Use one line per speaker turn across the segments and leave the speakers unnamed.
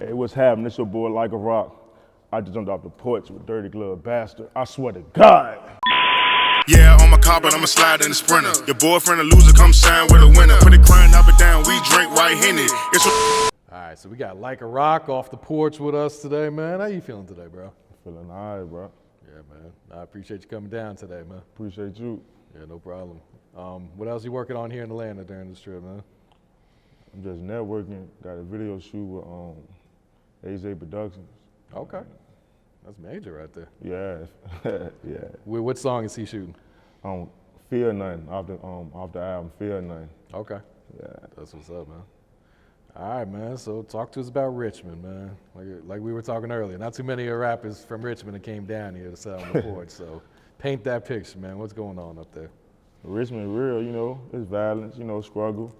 Hey, what's happening? It's your boy Like a Rock. I just jumped off the porch with Dirty Glove Bastard. I swear to God.
Yeah, on my car, but I'ma slide in the Sprinter. Your boyfriend a loser, come shine with a winner. Put it crying up and down, we drink white Henny.
All right, so we got Like a Rock off the porch with us today, man. How you feeling today, bro?
Feeling all right, bro.
Yeah, man. I appreciate you coming down today, man.
Appreciate you.
Yeah, no problem. What else you working on here in Atlanta during this trip, man?
I'm just networking. Got a video shoot with Haze of Productions.
Okay. That's major right there.
Yeah, yeah.
What song is he shooting?
Fear Nothing, off the album, Fear Nothing.
Okay.
Yeah.
That's what's up, man. All right, man. So talk to us about Richmond, man. Like we were talking earlier, not too many rappers from Richmond that came down here to sell on the porch. So paint that picture, man. What's going on up there?
Richmond real, you know, it's violence, you know, struggle.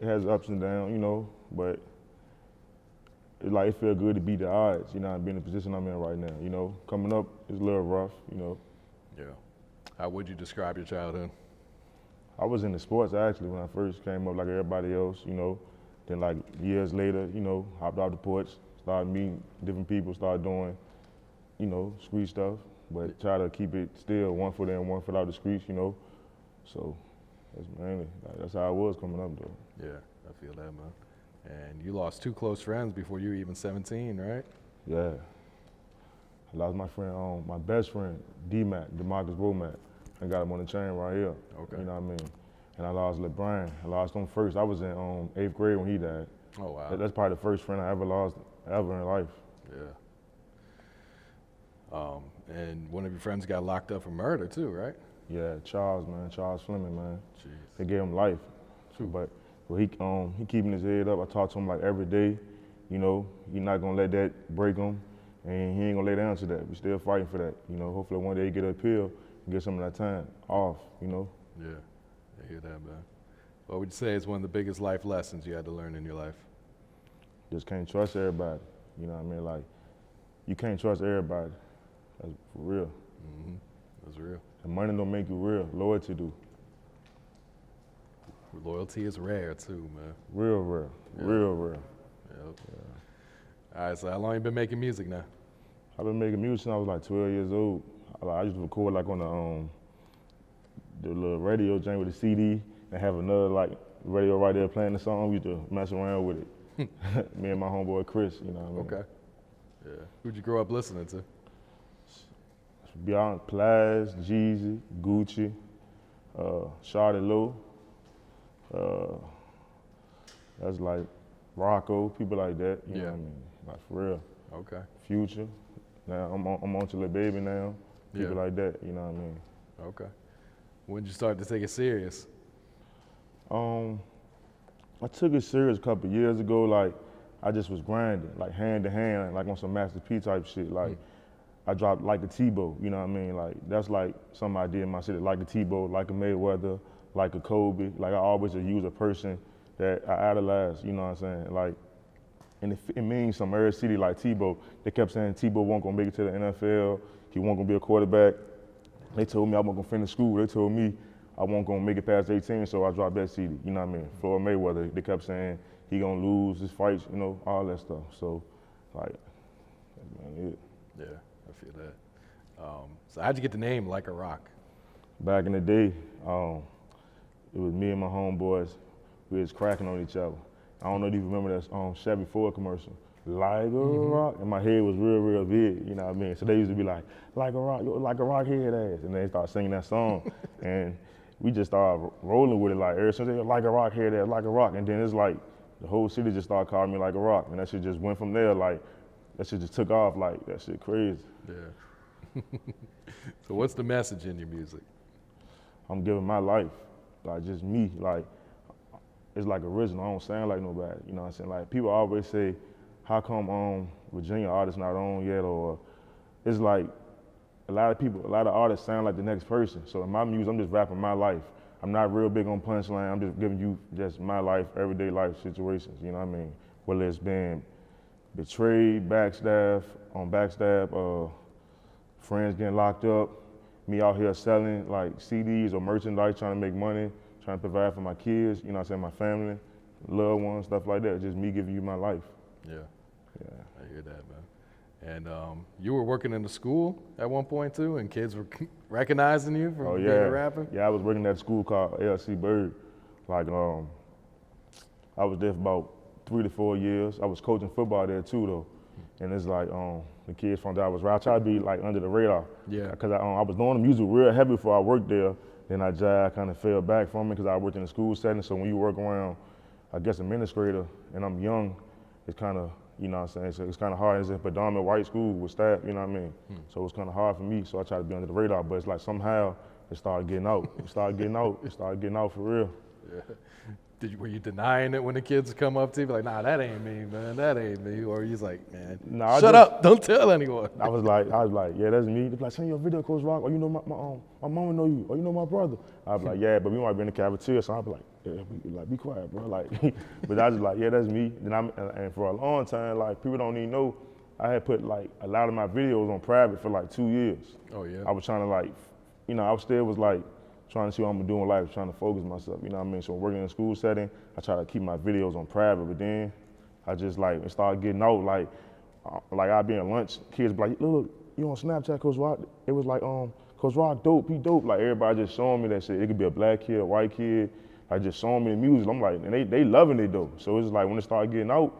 It has ups and downs, you know, but it feel good to beat the odds, you know, and be in the position I'm in right now, you know. Coming up is a little rough, you know.
Yeah. How would you describe your childhood?
I was into sports actually when I first came up like everybody else, you know. Then like years later, you know, hopped out the porch, started meeting different people, started doing, you know, street stuff, but try to keep it still 1 foot in, 1 foot out the streets, you know. So that's mainly, that's how I was coming up though.
Yeah, I feel that, man. And you lost 2 close friends before you were even 17, right?
Yeah. I lost my friend, my best friend, D-Mac, DeMarcus Womack. I got him on the chain right here.
Okay.
You know what I mean? And I lost LeBron. I lost him first. I was in 8th grade when he died.
Oh, wow.
That's probably the first friend I ever lost ever in life.
Yeah. And one of your friends got locked up for murder too, right?
Yeah, Charles, man, Charles Fleming, man.
Jeez.
They gave him life. But he keeping his head up. I talk to him like every day. You know, he's not gonna let that break him, and he ain't gonna lay down to that. We still fighting for that. You know, hopefully one day he get an appeal and get some of that time off. You know.
Yeah, I hear that, man. What would you say is one of the biggest life lessons you had to learn in your life?
Just can't trust everybody. You know what I mean? Like, you can't trust everybody. That's for real.
Mm-hmm. That's real.
And money don't make you real. Loyalty do.
Loyalty is rare too, man.
Real rare. Yeah. Real rare.
Yep. Yeah. All right, so how long you been making music now?
I've been making music since I was like 12 years old. I used to record like on the little radio joint with a CD and have another like radio right there playing the song. We used to mess around with it. Me and my homeboy Chris, you know what I mean?
Okay. Yeah. Who'd you grow up listening to?
Beyond Plies, Jeezy, Gucci, Shawty Low. That's like Rocco, people like that. You know what I mean? Like for real.
Okay. Future.
Now I'm on to Lil Baby now. People like that. You know what I mean?
Okay. When did you start to take it serious?
I took it serious a couple years ago. Like I just was grinding, like hand to hand, like on some Master P type shit. Like I dropped like a Tebow. You know what I mean? Like that's like something I did in my city, like a Tebow, like a Mayweather, like a Kobe. Like I always just use a person that I idolize, you know what I'm saying? Like, and it means some every city like Tebow. They kept saying Tebow wasn't gonna make it to the NFL. He wasn't gonna be a quarterback. They told me I wasn't gonna finish school. They told me I wasn't gonna make it past 18, so I dropped that CD, you know what I mean? Floyd Mayweather, they kept saying he gonna lose his fights, you know, all that stuff. So, like, that's man, it.
Yeah, I feel that. So how'd you get the name Like a Rock?
Back in the day, it was me and my homeboys. We was cracking on each other. I don't know if you remember that Chevy Ford commercial, Like a Rock, and my head was real, real big, you know what I mean? So they used to be like a rock, like a rock head ass, and they started singing that song, and we just started rolling with it like ever since they like a rock head ass, like a rock, and then it's like the whole city just started calling me Like a Rock, and that shit just went from there, like that shit just took off, like that shit crazy.
Yeah. So what's the message in your music?
I'm giving my life, like just me, like it's like original. I don't sound like nobody, you know what I'm saying? Like people always say, how come Virginia artists not on yet? Or it's like a lot of artists sound like the next person. So in my music, I'm just rapping my life. I'm not real big on punchline. I'm just giving you just my life, everyday life situations, you know what I mean? Whether it's been betrayed, backstab, friends getting locked up, me out here selling like CDs or merchandise, trying to make money, trying to provide for my kids, you know what I'm saying, my family, loved ones, stuff like that. Just me giving you my life.
Yeah. I hear that, man. And you were working in the school at one point too, and kids were recognizing you from being a rapper?
Yeah, I was working at a school called LC Bird. Like, I was there for about 3 to 4 years. I was coaching football there too, though. And it's like, the kids found out I was right. I tried to be like under the radar.
Yeah.
Because I was doing the music real heavy before I worked there. Then I kind of fell back from it because I worked in the school setting. So when you work around, I guess, administrator, and I'm young, it's kind of, you know what I'm saying? So it's kind of hard. It's a predominant white school with staff, you know what I mean? So it's kind of hard for me. So I tried to be under the radar, but it's like somehow it started getting out. It started getting out for real.
Yeah. Were you denying it when the kids come up to you? Like, nah, that ain't me, man. That ain't me. Or you like, man, shut up. Don't tell anyone.
I was like, yeah, that's me. They'd be like, send you a video, Coach Rock. Or you know my mama know you. Or you know my brother. I'd be like, yeah, but we might be in the cafeteria. So I'd be like, yeah, be quiet, bro. Like, but I was like, yeah, that's me. And for a long time, like, people don't even know, I had put like a lot of my videos on private for like 2 years.
Oh yeah.
I was trying to like, you know, I still was like, trying to see what I'm doing in life, trying to focus myself, you know what I mean? So working in a school setting, I try to keep my videos on private, but then I just like, it started getting out, like I'd be in lunch, kids be like, look, you on Snapchat, Coach Rock? It was like, Coach Rock dope, he dope. Like everybody just showing me that shit. It could be a black kid, a white kid, like just showing me the music. I'm like, and they loving it though. So it's like when it started getting out,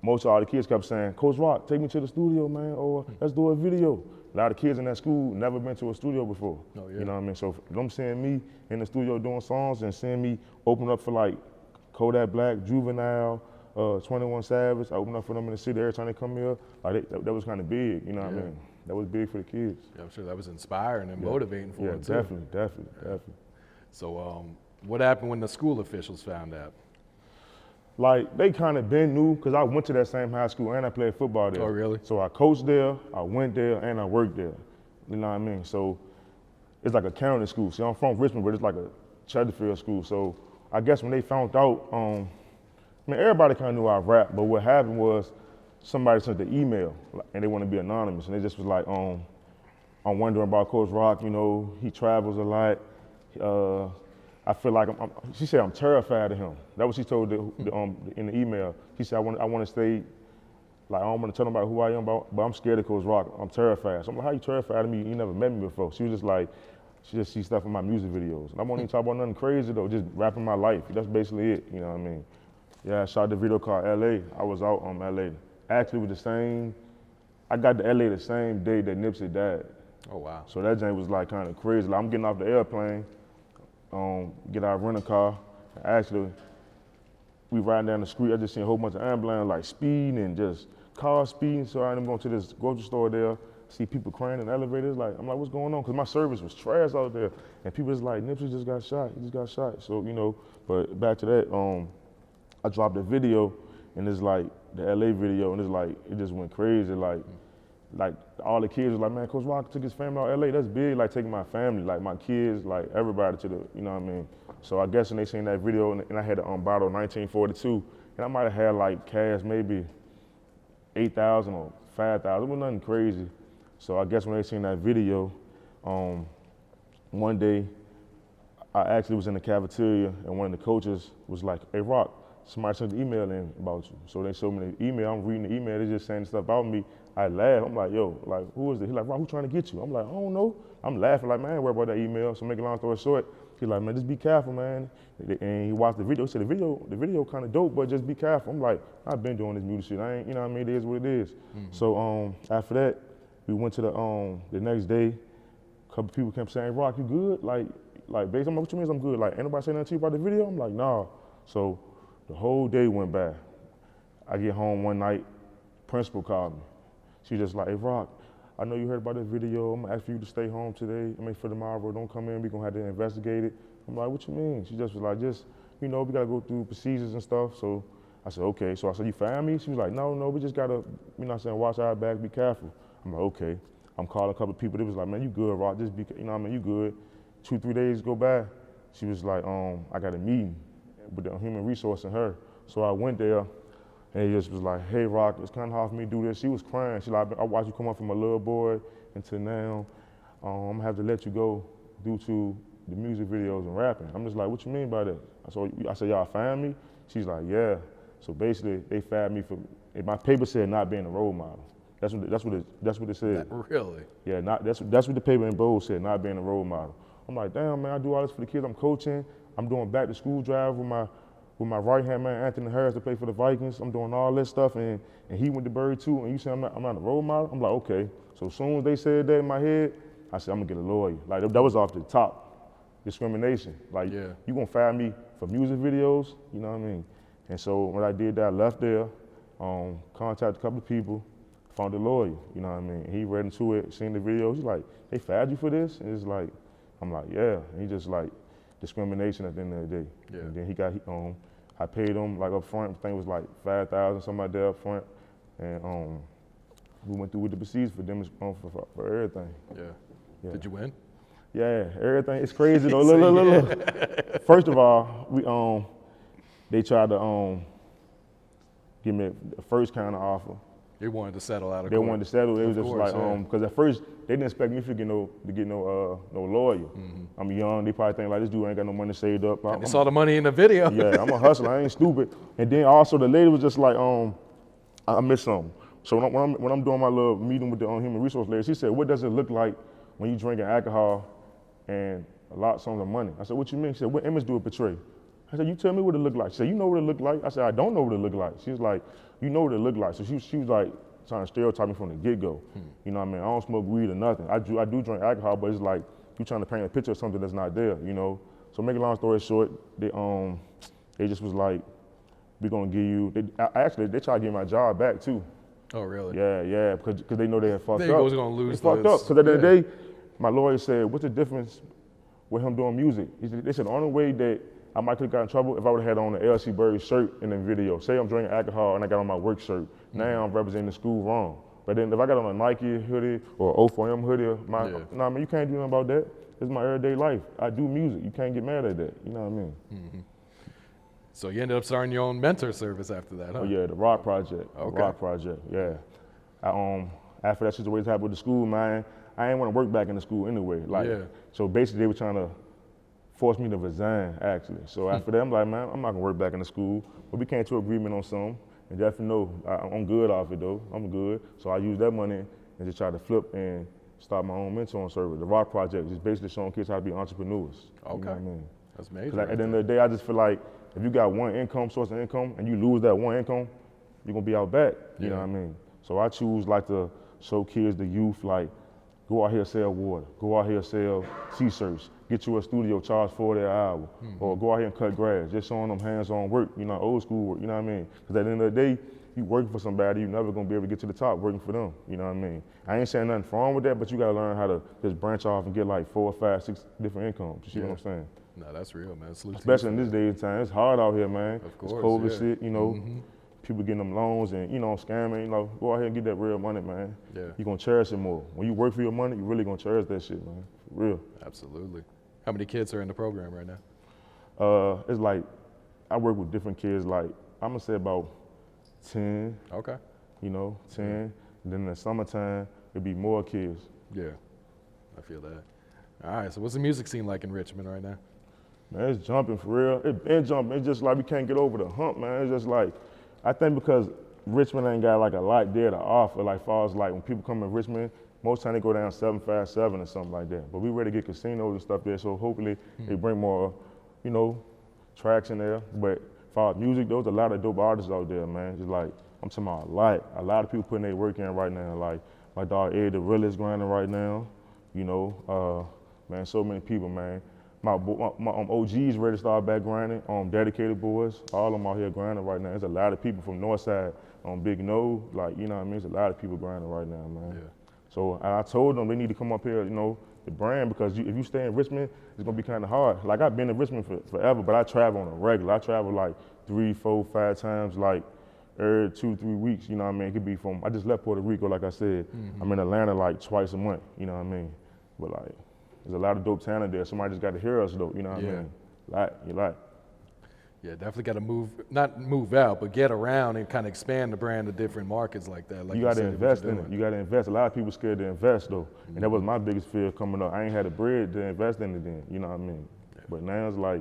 most of all the kids kept saying, Coach Rock, take me to the studio, man, or let's do a video. A lot of kids in that school never been to a studio before. Oh, yeah. You know what I mean? So them seeing me in the studio doing songs and seeing me open up for like Kodak Black, Juvenile, 21 Savage, I open up for them in the city every time they come here. Like that was kind of big, you know what I mean? That was big for the kids.
Yeah, I'm sure that was inspiring and motivating for them too.
Definitely.
So what happened when the school officials found out?
Like, they kind of been new, because I went to that same high school and I played football there.
Oh, really?
So I coached there, I went there, and I worked there. You know what I mean? So it's like a county school. See, I'm from Richmond, but it's like a Chesterfield school. So I guess when they found out, everybody kind of knew I rap, but what happened was somebody sent the email, and they want to be anonymous, and they just was like, I'm wondering about Coach Rock, you know, he travels a lot. I feel like she said I'm terrified of him. That was what she told in the email. She said I want to stay, like I don't want to tell nobody who I am, but I'm scared of Coach Rock. I'm terrified. So I'm like, how you terrified of me? You never met me before. She was just like, she just sees stuff in my music videos. And I won't even talk about nothing crazy though, just rapping my life. That's basically it, you know what I mean? Yeah, I shot the video called LA. I was out on LA. Actually with I got to LA the same day that Nipsey died.
Oh wow.
So that thing was like kind of crazy. Like, I'm getting off the airplane, get out, rent a car. Actually, we riding down the street. I just seen a whole bunch of ambulance like speeding and just cars speeding. So I ended up going to this grocery store there. See people crying in the elevators. Like, I'm like, what's going on? Because my service was trash out there, and people was like, Nipsey just got shot. He just got shot. So you know, but back to that. I dropped a video, and it's like the LA video, and it's like it just went crazy. Like all the kids was like, man, Coach Rock took his family out LA. That's big. Like taking my family, like my kids, like everybody to the, you know what I mean? So I guess when they seen that video, and I had a bottle 1942, and I might have had like cash maybe 8,000 or 5,000. It was nothing crazy. So I guess when they seen that video, one day I actually was in the cafeteria, and one of the coaches was like, hey Rock, somebody sent an email in about you. So they showed me the email. I'm reading the email. They're just saying stuff about me. I laugh. I'm like, yo, like, who is it? He's like, Rock, who's trying to get you? I'm like, I don't know. I'm laughing like, man, I ain't worried about that email. So make a long story short, he's like, man, just be careful, man. And he watched the video. He said, the video kind of dope, but just be careful. I'm like, I've been doing this music shit. I ain't, you know what I mean? It is what it is. Mm-hmm. So after that, we went to the next day. A couple people kept saying, Rock, you good? Like based on what you mean, I'm good. Like, anybody say nothing to you about the video? I'm like, nah. So the whole day went by. I get home one night, principal called me. She just like, hey Rock, I know you heard about this video. I'm gonna ask for you to stay home today. For tomorrow, don't come in, we gonna have to investigate it. I'm like, what you mean? She just was like, you know, we gotta go through procedures and stuff. So I said, okay. So I said, you fired me? She was like, no, we just gotta, you know what I'm saying, watch our back, be careful. I'm like, okay. I'm calling a couple of people. They was like, man, you good, Rock, just be, you know what I mean, you good. 2-3 days go by. She was like, I got a meeting with the human resource and her. So I went there, and he just was like, hey Rock, it's kind of hard for me to do this. She was crying. She like, I watched you come up from a little boy until now. I'm gonna have to let you go due to the music videos and rapping. I'm just like, what you mean by that? I said, y'all find me? She's like, yeah. So basically, they fired me for, and my paper said not being a role model. That's what it said.
Really?
Yeah, that's what the paper in bold said, not being a role model. I'm like, damn man, I do all this for the kids. I'm coaching. I'm doing back to school drive with my right hand man Anthony Harris to play for the Vikings. I'm doing all this stuff, and he went to Bird too. And you say I'm not a role model? I'm like, okay. So as soon as they said that in my head, I said I'm gonna get a lawyer. Like that was off the top, discrimination. Like you gonna fire me for music videos? You know what I mean? And so when I did that, I left there, contacted a couple of people. Found a lawyer, you know what I mean? He read into it, seen the videos. He's like, they fired you for this? And it's like, I'm like, yeah. And he just like discrimination at the end of the day. Yeah. And then he got, I paid him like up front. I think it was like $5,000, something like that up front. And we went through with the procedures for them for everything.
Yeah. Did you win?
Yeah, everything. It's crazy though. Look. First of all, they tried to give me the first kind of offer.
They wanted to settle out of court.
They wanted to settle. It was just like, because at first they didn't expect me to get no lawyer. Mm-hmm. I'm young. They probably think like this dude ain't got no money saved up.
And they saw the money in the video.
Yeah, I'm a hustler. I ain't stupid. And then also the lady was just like, I missed something. So when I'm doing my little meeting with the human resource lady, she said, what does it look like when you drinking alcohol and a lot of some of the money? I said, what you mean? She said, what image do it portray? I said, you tell me what it look like. She said, you know what it look like? I said, I don't know what it look like. She was like, you know what it look like. So she was like trying to stereotype me from the get-go. You know what I mean? I don't smoke weed or nothing. I do drink alcohol, but it's like you trying to paint a picture of something that's not there, you know? So make a long story short, they just was like, we're gonna give you, they tried to give my job back too.
Oh, really?
Yeah, because they know they had fucked up.
They was gonna lose.
They fucked up, because at the end of the day, my lawyer said, what's the difference with him doing music? They said the only way that I might have got in trouble if I would have had on the LC Bird shirt in the video. Say I'm drinking alcohol and I got on my work shirt. Now I'm representing the school wrong. But then if I got on a Nike hoodie or O4M hoodie, I mean, you can't do nothing about that. It's my everyday life. I do music. You can't get mad at that. You know what I mean?
Mm-hmm. So you ended up starting your own mentor service after that, huh?
Oh yeah, the Rock Project.
Okay.
The Rock Project, yeah. After that situation happened with the school, man, I didn't want to work back in the school anyway. So basically they were trying to forced me to resign, actually. So after that, I'm like, man, I'm not gonna work back in the school. But we came to an agreement on something, and definitely know I'm good off it though. I'm good. So I used that money and just tried to flip and start my own mentoring service. The Rock Project is basically showing kids how to be entrepreneurs.
Okay.
You know what I mean?
That's major.
Because at the end of the day, I just feel like if you got one source of income and you lose that one income, you're gonna be out back. You know what I mean? So I choose like to show kids, the youth, like, go out here, sell water. Go out here, sell t-shirts. Get you a studio, charge $40 an hour. Or go out here and cut grass. Just showing them hands-on work, you know, old school work, you know what I mean? Because at the end of the day, you working for somebody, you're never gonna be able to get to the top working for them, you know what I mean? I ain't saying nothing wrong with that, but you gotta learn how to just branch off and get like 4, 5, 6 different incomes. You see what I'm saying?
No, that's real, man.
Especially in this day and time, it's hard out here, man.
Of course,
it's COVID shit, you know. People getting them loans and, you know, scamming, you know, go out here and get that real money, man.
Yeah.
You're gonna cherish it more. When you work for your money, you really gonna cherish that shit, man, for real.
Absolutely. How many kids are in the program right now?
It's like, I work with different kids, like, I'm gonna say about 10.
Okay.
You know, 10. And then in the summertime, it'd be more kids.
Yeah, I feel that. All right, so what's the music scene like in Richmond right now?
Man, it's jumping for real. It's been jumping. It's just like we can't get over the hump, man. It's just like, I think because Richmond ain't got like a lot there to offer, like far as like when people come in Richmond, most time they go down 757 or something like that. But we ready to get casinos and stuff there, so hopefully they bring more, you know, traction there. But as far as music, there's a lot of dope artists out there, man. Just like, I'm talking about a lot of people putting their work in right now. Like my dog Ed, the realest grinding right now. You know, man, so many people, man. My OGs ready to start back grinding. Dedicated boys, all of them out here grinding right now. There's a lot of people from Northside on Big No, like, you know what I mean? There's a lot of people grinding right now, man. Yeah. So I told them they need to come up here, you know, the brand, because if you stay in Richmond, it's gonna be kind of hard. Like, I've been in Richmond forever, but I travel on a regular. I travel like 3, 4, 5 times, like every 2, 3 weeks, you know what I mean? It could be from, I just left Puerto Rico, like I said. I'm in Atlanta like twice a month, you know what I mean? But like, there's a lot of dope talent there. Somebody just got to hear us though, you know what I mean?
Yeah, definitely got to not move out, but get around and kind of expand the brand to different markets like that. Like
you got to invest in it. You got to invest. A lot of people scared to invest though. And that was my biggest fear coming up. I ain't had the bread to invest in it then, you know what I mean? Yeah. But now it's like,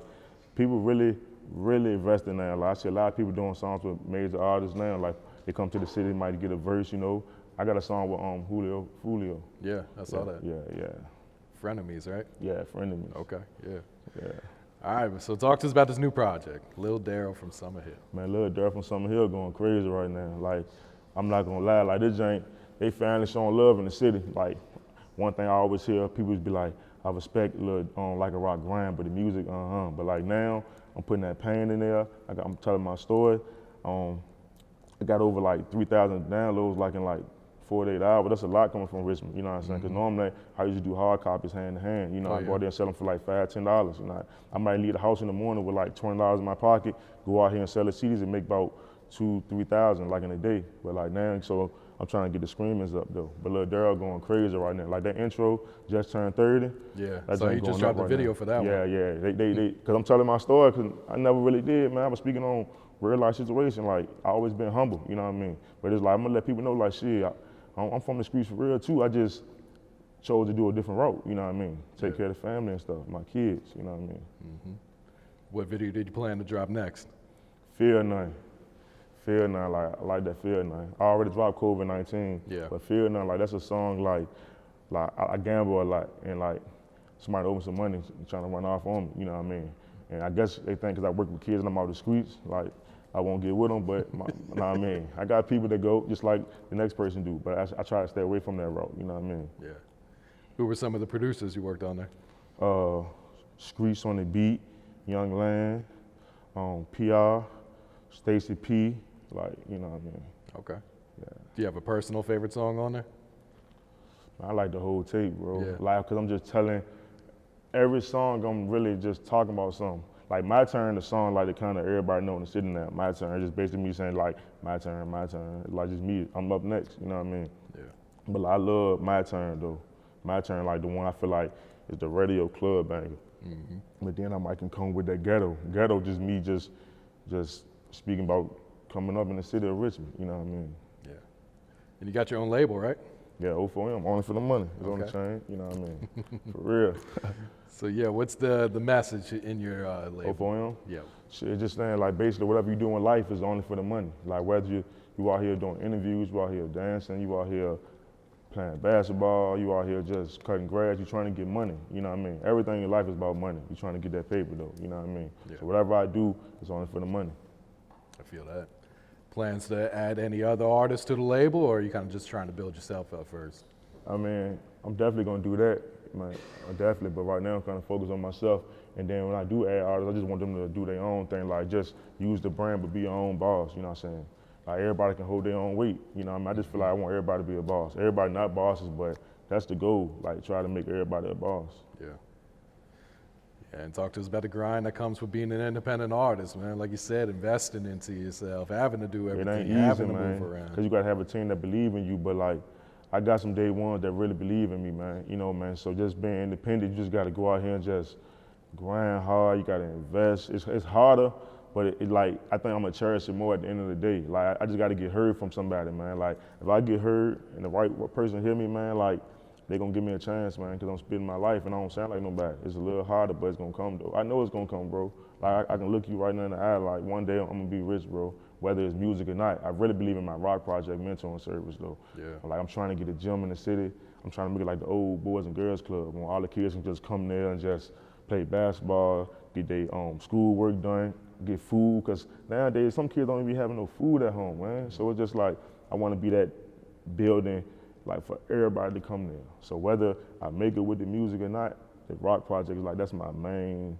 people really really investing now. Like I see a lot of people doing songs with major artists now. Like they come to the city, might get a verse, you know. I got a song with Julio.
Yeah, I saw that.
Yeah.
Frenemies, right?
Yeah, Frenemies.
Okay, yeah.
Yeah.
All right, so talk to us about this new project, Lil Darryl from Summer Hill.
Man, Lil Darryl from Summer Hill going crazy right now. Like, I'm not gonna lie, like this ain't, they finally showing love in the city. Like, one thing I always hear, people be like, I respect Lil Like a Rock grind, but the music, But like now, I'm putting that pain in there. I'm telling my story. I got over like 3,000 downloads like in like 48 hours. That's a lot coming from Richmond, you know what I'm saying? Because normally I used to do hard copies hand to hand. You know, I go out there and sell them for like $5, $10. You know, I might leave the house in the morning with like $20 in my pocket, go out here and sell the CDs and make about 2,000, 3,000 like in a day. But like now, so I'm trying to get the screamings up though. But Lil Darryl going crazy right now. Like that intro just turned 30.
Yeah. So you just dropped the video for that one.
Yeah. They because I'm telling my story because I never really did, man. I was speaking on real life situation. Like I always been humble, you know what I mean? But it's like I'm gonna let people know like shit. I'm from the streets for real too. I just chose to do a different route, you know what I mean? Take care of the family and stuff, my kids, you know what I mean?
What video did you plan to drop next?
Fear None. Fear None, like I like that Fear None. I already dropped COVID-19, but Fear None, like that's a song like I gamble a lot and like somebody owes me some money trying to run off on me, you know what I mean? And I guess they think because I work with kids and I'm out the streets, like I won't get with them, but you know what I mean? I got people that go just like the next person do, but I try to stay away from that route, you know what I mean?
Yeah. Who were some of the producers you worked on there?
Screech on the beat, Young Land, PR, Stacy P, like, you know what I mean?
Okay.
Yeah.
Do you have a personal favorite song on there?
I like the whole tape, bro.
Yeah.
Like, cause I'm just telling, every song I'm really just talking about something. Like My Turn, the song like the kind of everybody know in the city now. My turn, it's just basically me saying like, my turn. Like just me, I'm up next, you know what I mean?
Yeah.
But like, I love My Turn though. My Turn, like the one I feel like is the radio club banger. But then I might can come with that ghetto. Ghetto just me just speaking about coming up in the city of Richmond, you know what I mean?
Yeah. And you got your own label, right?
Yeah, O4M, only for the money. It's on the chain, you know what I mean? For real.
So yeah, what's the message in your label?
O4M?
Yeah.
Shit, just saying like basically whatever you do in life is only for the money. Like whether you out here doing interviews, you out here dancing, you out here playing basketball, you out here just cutting grass, you trying to get money, you know what I mean? Everything in life is about money. You trying to get that paper though, you know what I mean?
Yeah.
So whatever I do is only for the money.
I feel that. Plans to add any other artists to the label, or are you kind of just trying to build yourself up first?
I mean, I'm definitely gonna do that, man. Definitely, but right now I'm kind of focused on myself. And then when I do add artists, I just want them to do their own thing, like just use the brand but be your own boss, you know what I'm saying? Like everybody can hold their own weight, you know what I mean? I just feel like I want everybody to be a boss. Everybody not bosses, but that's the goal, like try to make everybody a boss.
Yeah. Yeah, and talk to us about the grind that comes with being an independent artist, man. Like you said, investing into yourself, having to do everything,
it ain't easy,
having to
man,
move around.
because you gotta have a team that believe in you, but like, I got some day ones that really believe in me, man, you know, man, so just being independent, you just gotta go out here and just grind hard, you gotta invest. It's harder, but it like, I think I'm gonna cherish it more at the end of the day. Like, I just gotta get heard from somebody, man. Like, if I get heard and the right person hear me, man, like, they gonna give me a chance, man, because I'm spending my life and I don't sound like nobody. It's a little harder, but it's gonna come, though. I know it's gonna come, bro. Like, I can look you right now in the eye, like, one day I'm gonna be rich, bro, whether it's music or not. I really believe in my rock project mentoring service, though. Yeah. Like, I'm trying to get a gym in the city. I'm trying to make it like the old Boys and Girls Club, where all the kids can just come there and just play basketball, get their school work done, get food, because nowadays some kids don't even be having no food at home, man. So it's just like, I want to be that building, like for everybody to come there. So whether I make it with the music or not, the rock project is like, that's my main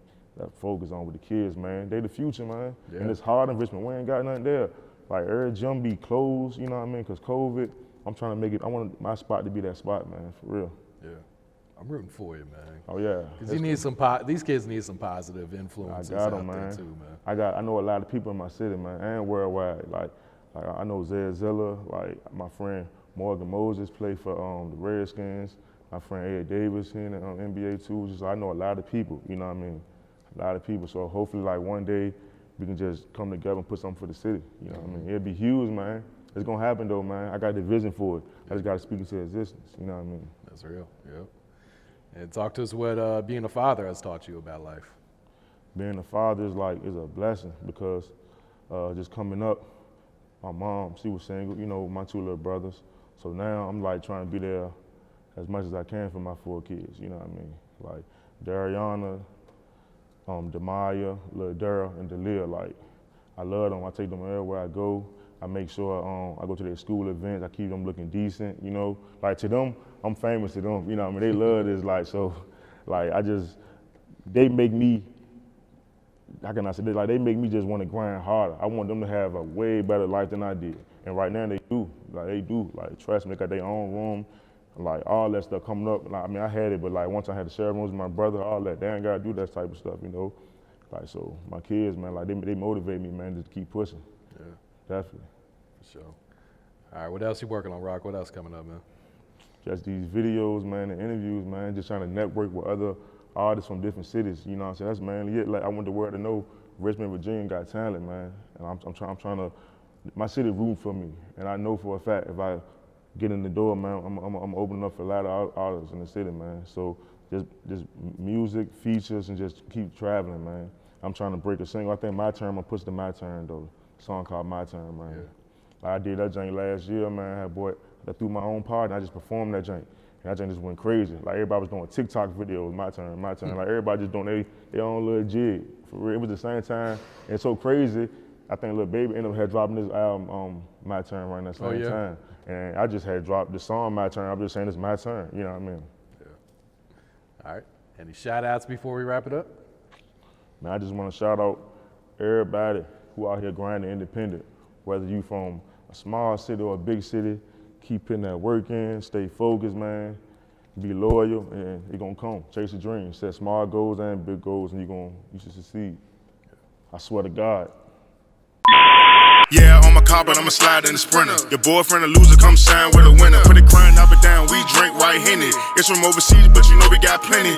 focus on with the kids, man. They the future, man. Yeah. And it's hard in Richmond, we ain't got nothing there. Like every gym be closed, you know what I mean? Because COVID, I'm trying to make it, I want my spot to be that spot, man, for real.
Yeah. I'm rooting for you, man.
Oh yeah.
Because you need these kids need some positive influences out there too, man.
I know a lot of people in my city, man, and worldwide. Like I know Zed Zilla, like my friend Morgan Moses played for the Redskins. My friend Ed Davis here in the NBA too. Just I know a lot of people, you know what I mean? A lot of people. So hopefully like one day we can just come together and put something for the city. You know what I mean? It'd be huge, man. It's gonna happen though, man. I got the vision for it. I just gotta speak into existence, you know what I mean?
That's real, yeah. And talk to us what being a father has taught you about life.
being a father is a blessing because just coming up, my mom, she was single, you know, my 2 little brothers. So now I'm like trying to be there as much as I can for my 4 kids, you know what I mean? Like Dariana, Demaya, little Darryl, and Darryl, like I love them. I take them everywhere I go. I make sure I go to their school events. I keep them looking decent, you know. Like to them, I'm famous to them, you know what I mean? They love this, like, so, like they make me, how can I say this? Like they make me just want to grind harder. I want them to have a way better life than I did. And right now they do, like trust me, they got their own room, like all that stuff coming up. Like, I mean, I had it, but like once I had the ceremonies with my brother, all that, they ain't gotta do that type of stuff, you know. Like, so my kids, man, like they motivate me, man, to keep pushing.
Yeah.
Definitely.
For sure. All right, what else you working on, Rock? What else coming up, man?
Just these videos, man, and interviews, man, just trying to network with other artists from different cities, you know what I'm saying? That's mainly it. Like, I want the world to know Richmond, Virginia got talent, man. And I'm trying to, my city rooting for me. And I know for a fact if I get in the door, man, I'm opening up for a lot of artists in the city, man. So just music, features, and just keep traveling, man. I'm trying to break a single. I think My Turn, I'm gonna push to My Turn, though. A song called My Turn, man.
Yeah.
Like I did that joint last year, man. I threw my own part, and I just performed that joint. And that joint just went crazy. Like everybody was doing TikTok videos, My Turn, My Turn. Like everybody just doing their own little jig. For real, it was the same time. And it's so crazy, I think Lil Baby ended up dropping this album, My Turn, right at the same time. And I just had dropped the song My Turn. I'm just saying it's my turn, you know what I mean?
Yeah. All right, any shout outs before we wrap it up?
Man, I just want to shout out everybody who out here grinding independent, whether you from a small city or a big city, keep putting that work in, stay focused, man, be loyal, and it's gonna come. Chase your dreams, set small goals and big goals, and you should succeed. I swear to God.
Yeah, on my car, but I'ma slide in the Sprinter. Your boyfriend a loser, come shine with a winner. Put it crying up and down, we drink white Henny. It's from overseas, but you know we got plenty.